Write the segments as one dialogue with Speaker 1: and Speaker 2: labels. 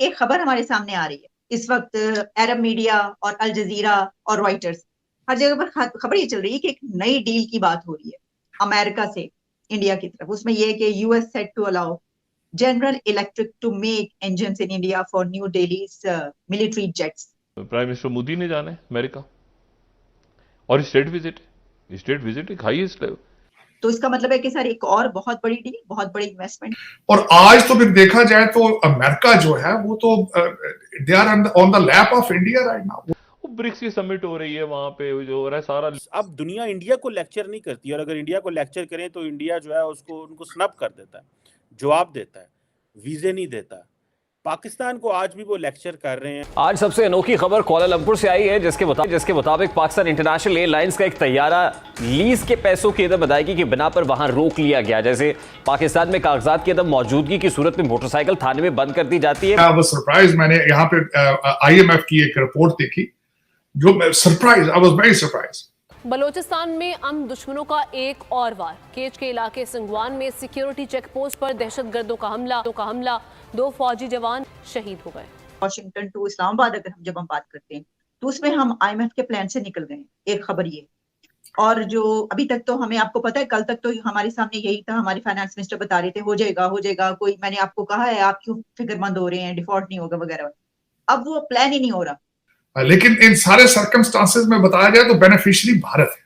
Speaker 1: एक खबर हमारे सामने आ रही है इस वक्त, अरब मीडिया और अल जजीरा और रॉयटर्स, हर जगह पर खबर ये चल रही है कि एक नई डील की बात हो रही है अमेरिका से इंडिया की तरफ। उसमें यह है कि US set to allow General Electric to make engines in India for New Delhi's military jets.
Speaker 2: Prime minister Modi ने जाना है अमेरिका और स्टेट विजिट एक हाईएस्ट लेवल।
Speaker 1: तो इसका मतलब है कि सर एक और बहुत बड़ी डील, बहुत बड़ी इन्वेस्टमेंट।
Speaker 3: और आज तो फिर देखा जाए तो अमेरिका जो है वो तो they are on the lap of India right now.
Speaker 2: BRICS की समिट हो रही है, वहां पे जो हो रहा है सारा।
Speaker 4: अब दुनिया इंडिया को लेक्चर नहीं करती, और अगर इंडिया को लेक्चर करें तो इंडिया जो है उसको उनको स्नब कर देता है, जवाब देता है, वीजे नहीं देता। पाकिस्तान को आज भी वो लेक्चर कर रहे हैं।
Speaker 5: आज सबसे अनोखी खबर कुआलालंपुर से आई है, जिसके मुताबिक पाकिस्तान इंटरनेशनल एयरलाइंस का एक तैयारा लीज के पैसों की अदम अदायगी की बिना पर वहां रोक लिया गया। जैसे पाकिस्तान में कागजात की अदम मौजूदगी की सूरत में मोटरसाइकिल थाने में बंद कर दी जाती है।
Speaker 3: सरप्राइज, मैंने यहाँ पे IMF की एक रिपोर्ट देखी जो surprise, I was very surprise.
Speaker 6: Balochistan में अमन दुश्मनों का एक और वार। केच के इलाके सिंगवान में सिक्योरिटी चेक पोस्ट पर दहशतगर्दों का हमला, 2 फौजी जवान शहीद हो गए।
Speaker 1: वॉशिंगटन टू इस्लामाबाद अगर जब हम बात करते हैं तो उसमें हम IMF के प्लान से निकल गए। एक खबर ये, और जो अभी तक तो हमें, आपको पता है कल तक तो हमारे सामने यही था, हमारे फाइनेंस मिनिस्टर बता रहे थे हो जाएगा कोई, मैंने आपको कहा है आप क्यों फिक्रमंद हो रहे हैं, डिफॉल्ट नहीं होगा वगैरह। अब वो प्लान ही नहीं हो रहा।
Speaker 3: लेकिन इन सारे सर्कमस्टांसेस में बताया जाए तो बेनिफिशियरी भारत है।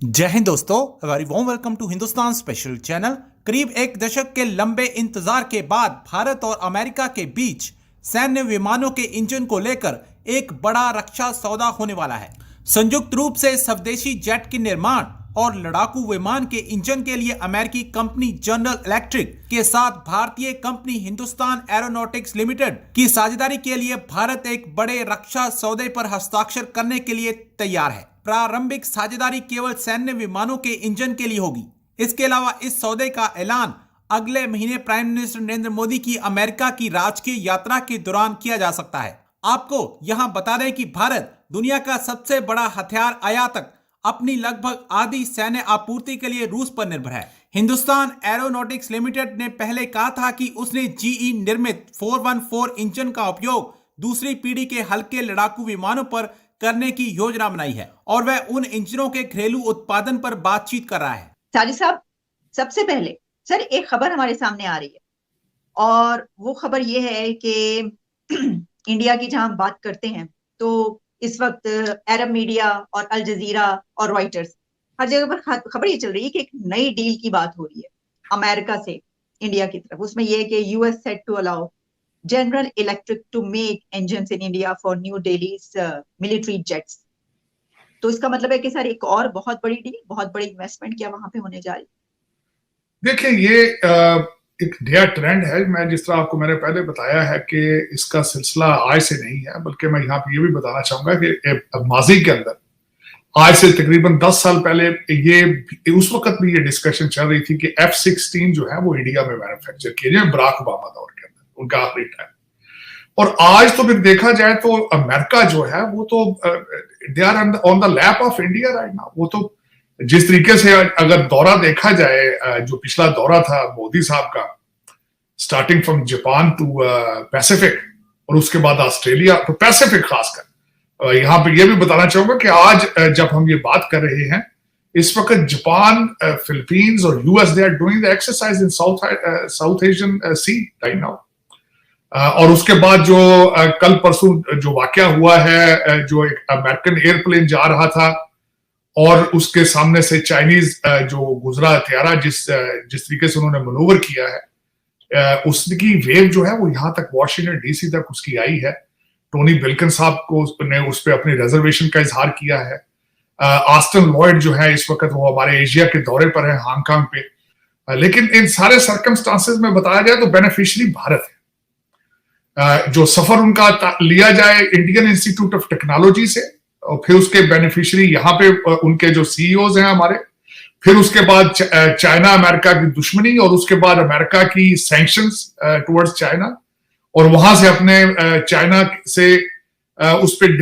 Speaker 7: जय हिंद दोस्तों, very warm welcome to Hindustan special channel. करीब एक दशक के लंबे इंतजार के बाद भारत और अमेरिका के बीच सैन्य विमानों के इंजन को लेकर एक बड़ा रक्षा सौदा होने वाला है। संयुक्त रूप से स्वदेशी जेट के निर्माण और लड़ाकू विमान के इंजन के लिए अमेरिकी कंपनी जनरल इलेक्ट्रिक के साथ भारतीय कंपनी हिंदुस्तान एरोनॉटिक्स लिमिटेड की साझेदारी के लिए भारत एक बड़े रक्षा सौदे पर हस्ताक्षर करने के लिए तैयार है। प्रारंभिक साझेदारी केवल सैन्य विमानों के इंजन के लिए होगी। इसके अलावा इस सौदे का ऐलान अगले महीने प्राइम मिनिस्टर नरेंद्र मोदी की अमेरिका की राजकीय यात्रा के दौरान किया जा सकता है। आपको यहां बता दें कि भारत दुनिया का सबसे बड़ा हथियार आयातक अपनी लगभग आधी सैन्य आपूर्ति के लिए रूस पर निर्भर है। हिंदुस्तान एरोनॉटिक्स लिमिटेड ने पहले कहा था कि उसने GE निर्मित 414 इंजन का उपयोग दूसरी पीढ़ी के हल्के लड़ाकू विमानों पर करने की योजना बनाई है और वह उन इंजनों के घरेलू उत्पादन पर बातचीत कर रहा है।
Speaker 1: साजिद साहब, सबसे पहले सर एक खबर हमारे सामने आ रही है, और वो खबर ये है कि इंडिया की जहां बात करते हैं तो इस वक्त अरब मीडिया और अल जजीरा और रॉयटर्स, हर जगह पर खबर ये चल रही है कि एक नई डील की बात हो रही है अमेरिका से इंडिया की तरफ। उसमें यह है कि US set to allow General Electric to make engines in India for New Delhi's military jets. तो इसका मतलब है कि सर एक और बहुत बड़ी डील, बहुत बड़ी इन्वेस्टमेंट क्या वहां पे होने जा रही है।
Speaker 3: देखिए, ये एक नया ट्रेंड है। मैं जिस तरह आपको मैंने पहले बताया है कि इसका सिलसिला आज से नहीं है, बल्कि मैं यहाँ पे ये भी बताना चाहूंगा कि माजी के अंदर आज से तकरीबन 10 साल पहले ये उस वक्त भी ये डिस्कशन चल रही थी कि F-16 जो है वो इंडिया में मैन्युफैक्चर किए जाए, बराक ओबामा दौर के अंदर उनका आखिरी टाइम। और आज तो फिर देखा जाए तो अमेरिका जो है वो तो they are on the lap of India right now. वो तो जिस तरीके से अगर दौरा देखा जाए, जो पिछला दौरा था मोदी साहब का, starting from Japan to Pacific और उसके बाद ऑस्ट्रेलिया तो पैसिफिक खासकर, यहाँ पे ये भी बताना चाहूंगा कि आज जब हम ये बात कर रहे हैं इस वक्त जापान, फिलीपींस और US they are doing the exercise in South Asian sea right now. और उसके बाद जो कल परसों जो वाकया हुआ है, जो एक अमेरिकन एयरप्लेन जा रहा था और उसके सामने से चाइनीज जो गुजरा हथियारा, जिस तरीके से उन्होंने मनूवर किया है, उसकी वेव जो है वो यहाँ तक वॉशिंगटन DC तक उसकी आई है। टोनी बिल्किन साहब को ने उस पर अपनी रिजर्वेशन का इजहार किया है। ऑस्टिन लॉयड जो है इस वक्त वो हमारे एशिया के दौरे पर है, हांगकांग पे। लेकिन इन सारे सर्कमस्टांसेस में बताया जाए तो बेनिफिशियरी भारत है। जो सफर उनका लिया जाए इंडियन इंस्टीट्यूट ऑफ टेक्नोलॉजी से, और फिर उसके बेनिफिशियरी यहाँ पे उनके जो CEOs हैं हमारे, फिर उसके बाद चाइना अमेरिका की दुश्मनी, और उसके बाद अमेरिका की सैंक्शंस टुवर्ड्स चाइना, और वहां से अपने चाइना से उस पर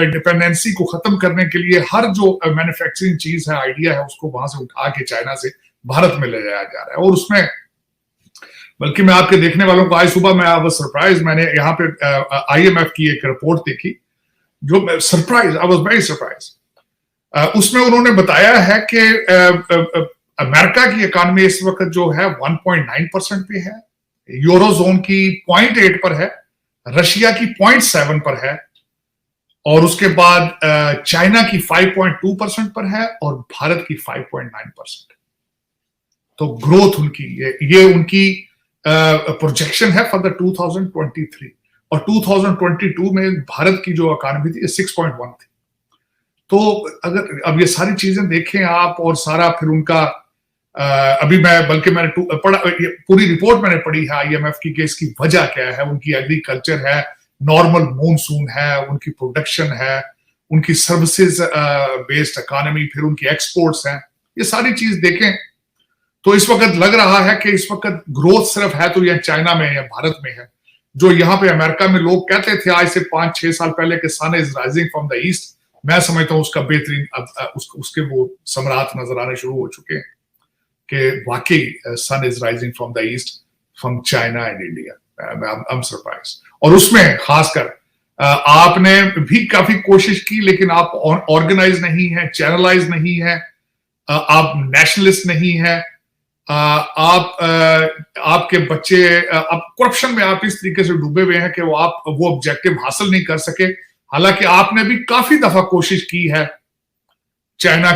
Speaker 3: डिपेंडेंसी को खत्म करने के लिए हर जो मैन्युफैक्चरिंग चीज है, आइडिया है, उसको वहां से उठा के चाइना से भारत में ले जाया जा रहा है। और उसमें बल्कि मैं आपके देखने वालों को आज सुबह मैं वाज सरप्राइज, मैंने यहाँ पे IMF की एक रिपोर्ट देखी जो surprise, I was very surprise. उसमें उन्होंने बताया है कि अमेरिका की इकॉनमी इस वक्त जो है 1.9% पे है, यूरोजोन की 0.8 पर है, रशिया की 0.7 पर है, और उसके बाद चाइना की 5.2% पर है और भारत की 5.9%। तो ग्रोथ उनकी ये उनकी प्रोजेक्शन है फॉर द 2023, और 2022 में भारत की जो इकॉनमी थी 6.1 थी। तो अगर अब ये सारी चीजें देखें आप, और सारा फिर उनका अभी मैंने पढ़ा, पूरी रिपोर्ट मैंने पढ़ी है IMF की कि इसकी वजह क्या है। उनकी एग्रीकल्चर है, नॉर्मल मॉनसून है, उनकी प्रोडक्शन है, उनकी सर्विसेज बेस्ड इकोनॉमी, फिर उनकी एक्सपोर्ट्स हैं। ये सारी चीज देखें तो इस वक्त लग रहा है कि इस वक्त ग्रोथ सिर्फ है तो यह चाइना में या भारत में है। जो यहाँ पे अमेरिका में लोग कहते थे आज से 5-6 साल पहले कि sun is rising from the east, मैं समझता हूं उसका बेहतरीन उसके वो सम्राट नजर आने शुरू हो चुके हैं कि वाकई sun is rising from the east, from China and India. I am surprised. और उसमें खासकर आपने भी काफी कोशिश की, लेकिन आप ऑर्गेनाइज नहीं है, चैनलाइज नहीं है, आप नेशनलिस्ट नहीं है, आपके बच्चे अब करप्शन में आप इस तरीके से डूबे हुए हैं कि वो ऑब्जेक्टिव हासिल नहीं कर सके। हालांकि आपने भी काफी दफा कोशिश की है चाइना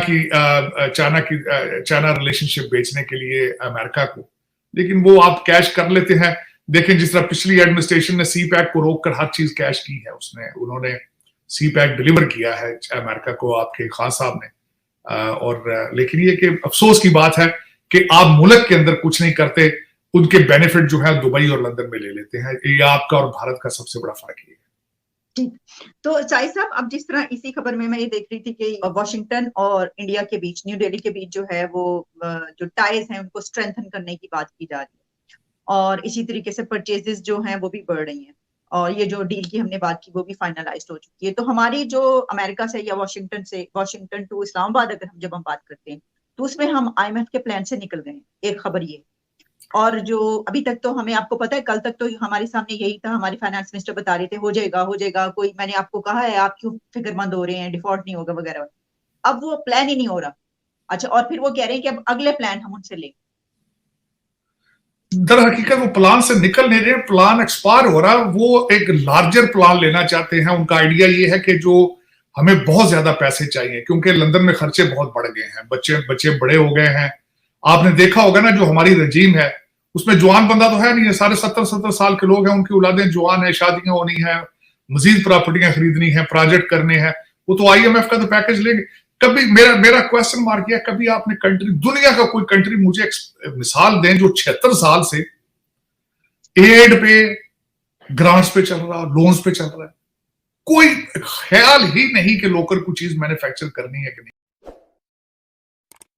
Speaker 3: रिलेशनशिप बेचने के लिए अमेरिका को, लेकिन वो आप कैश कर लेते हैं। देखें जिस तरह पिछली एडमिनिस्ट्रेशन ने CPEC को रोककर हर चीज कैश की है, उन्होंने CPEC डिलीवर किया है अमेरिका को, आपके खान साहब ने। और लेकिन ये कि अफसोस की बात है कि आप मुल्क के अंदर कुछ नहीं करते, उनके बेनिफिट जो है दुबई और लंदन में ले लेते हैं। ये आपका और भारत का सबसे बड़ा फर्क है।
Speaker 1: ठीक, तो साहिद साहब, अब जिस तरह इसी खबर में मैं ये देख रही थी कि वॉशिंगटन और इंडिया के बीच, न्यू दिल्ली के बीच जो है वो जो टाइज हैं उनको स्ट्रेंथन करने की बात की जा रही है, और इसी तरीके से परचेजेस जो हैं वो भी बढ़ रही हैं, और ये जो डील की हमने बात की वो भी फाइनलाइज्ड हो चुकी है। तो हमारी जो अमेरिका से या वॉशिंगटन टू इस्लामाबाद अगर जब हम बात करते हैं तो उसमें हम IMF के प्लान से निकल गए, एक खबर ये। और जो अभी तक तो हमें, आपको पता है, कल तक तो हमारे सामने यही था, हमारे फाइनेंस मिनिस्टर बता रहे थे हो जाएगा, कोई, मैंने आपको कहा है आप क्यों फिक्रमंद हो रहे हैं, डिफॉल्ट नहीं होगा वगैरह। अब वो प्लान ही नहीं हो रहा। अच्छा, और फिर वो कह रहे हैं कि अब अगले प्लान हम उनसे लें।
Speaker 3: दर हकीकत वो प्लान से निकल नहीं रहे, प्लान एक्सपायर हो रहा, वो एक लार्जर प्लान लेना चाहते हैं। उनका आइडिया ये है कि जो हमें बहुत ज्यादा पैसे चाहिए, क्योंकि लंदन में खर्चे बहुत बढ़ गए हैं, बच्चे बड़े हो गए हैं। आपने देखा होगा ना, जो हमारी रजीम है उसमें जवान बंदा तो है नहीं है, सारे 70 साल के लोग हैं, उनकी औलादें जवान है, शादियां होनी है, मजीद प्रॉपर्टियां खरीदनी है, प्रोजेक्ट करने हैं, वो तो IMF का तो पैकेज लेंगे। कभी मेरा क्वेश्चन मार्क किया, कभी आपने दुनिया का कोई कंट्री मुझे मिसाल दें जो 76 साल से एड पे, ग्रांट्स पे चल रहा, लोन्स पे चल रहा है, कोई ख्याल ही नहीं कि लोकल कोई चीज मैन्युफैक्चर करनी है कि नहीं।